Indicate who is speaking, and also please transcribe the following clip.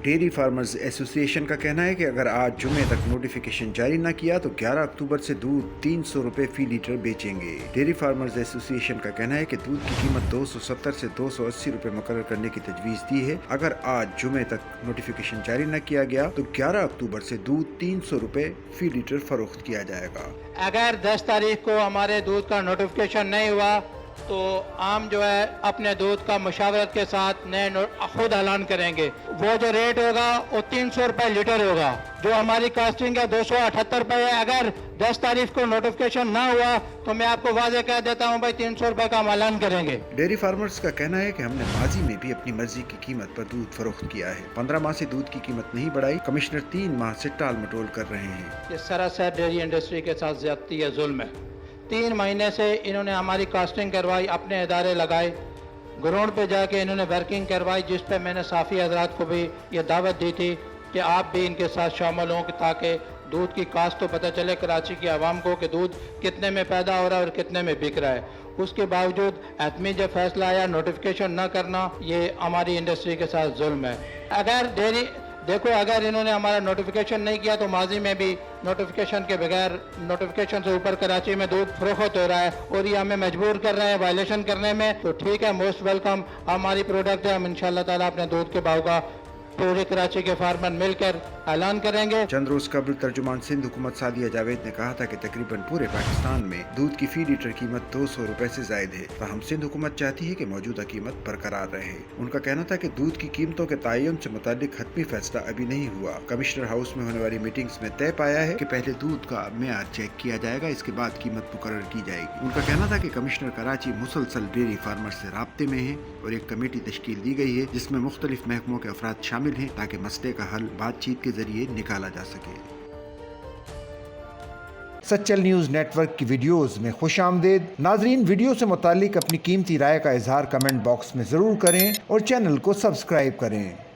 Speaker 1: Dairy farmers association का कहना है कि अगर आज जुमे तक नोटिफिकेशन जारी न किया तो 11 अक्टूबर से दूध 300 रुपए फी लीटर बेचेंगे। डेयरी फार्मर्स एसोसिएशन का कहना है कि दूध की कीमत 270 से 280 रुपए मुकर्रर करने की तजवीज़ दी है। अगर आज जुमे तक नोटिफिकेशन जारी न किया गया तो 11 अक्टूबर से दूध 300 रुपए फी लीटर फरोख्त किया जाएगा।
Speaker 2: अगर 10 तारीख को हमारे दूध का नोटिफिकेशन नहीं हुआ तो आम जो है अपने दूध का मशावरत के साथ नए खुद ऐलान करेंगे। वो जो रेट होगा वो 300 रुपए लीटर होगा। जो हमारी कास्टिंग है 278 रुपए है। अगर 10 तारीख को नोटिफिकेशन ना हुआ तो मैं आपको वाजे कह देता हूँ भाई 300 रुपए का हम ऐलान करेंगे।
Speaker 1: डेयरी फार्मर्स का कहना है कि हमने माजी में भी अपनी मर्जी की कीमत पर दूध फरोख्त किया है। 15 माह से दूध की कीमत नहीं बढ़ाई। कमिश्नर 3 माह से टाल मटोल कर रहे हैं।
Speaker 2: ये सरासर डेयरी इंडस्ट्री के साथ ज्यादती है, जुल्म है। 3 महीने से इन्होंने हमारी कास्टिंग करवाई, अपने इदारे लगाए, ग्राउंड पे जाके इन्होंने वर्किंग करवाई, जिस पे मैंने साफ़ी हजरात को भी ये दावत दी थी कि आप भी इनके साथ शामिल हों ताकि दूध की कास्ट तो पता चले कराची की आवाम को कि दूध कितने में पैदा हो रहा है और कितने में बिक रहा है। उसके बावजूद आदमी जब फैसला आया नोटिफिकेशन न करना, ये हमारी इंडस्ट्री के साथ जुल्म है। अगर इन्होंने हमारा नोटिफिकेशन नहीं किया तो माजी में भी नोटिफिकेशन के बगैर नोटिफिकेशन से ऊपर कराची में दूध फरोख्त हो रहा है और ये हमें मजबूर कर रहे हैं वायलेशन करने में, तो ठीक है, मोस्ट वेलकम। हमारी प्रोडक्ट है, हम इंशाल्लाह ताला अपने दूध के भाव का पूरे कराची के फार्मर मिलकर ऐलान करेंगे।
Speaker 1: चंद रोज कबल तर्जुमान सिंध हुकूमत सादिया जावेद ने कहा था कि तकरीबन पूरे पाकिस्तान में दूध की फी लीटर कीमत 200 रुपए से जायद है। ताहम सिंध हुकूमत चाहती है कि मौजूदा कीमत बरकरार रहे। उनका कहना था कि दूध की कीमतों के तयन से मुतालिक हतमी फैसला अभी नहीं हुआ। कमिश्नर हाउस में होने वाली मीटिंग्स में तय पाया है कि पहले दूध का मेयाद चेक किया जाएगा, इसके बाद कीमत मुकर्रर की जाएगी। उनका कहना था कि कमिश्नर कराची मुसलसल डेयरी फार्मर से राब्ते में है और एक कमेटी तश्कील दी गई है जिसमें मुख्तलिफ महकमों के अफराद शामिल हैं ताकि मसले का हल बातचीत के जरिए निकाला जा सके। सच्चल न्यूज़ नेटवर्क की वीडियोस में खुश आमदेद। नाजरीन, वीडियो से मुतालिक अपनी कीमती राय का इजहार कमेंट बॉक्स में ज़रूर करें और चैनल को सब्सक्राइब करें।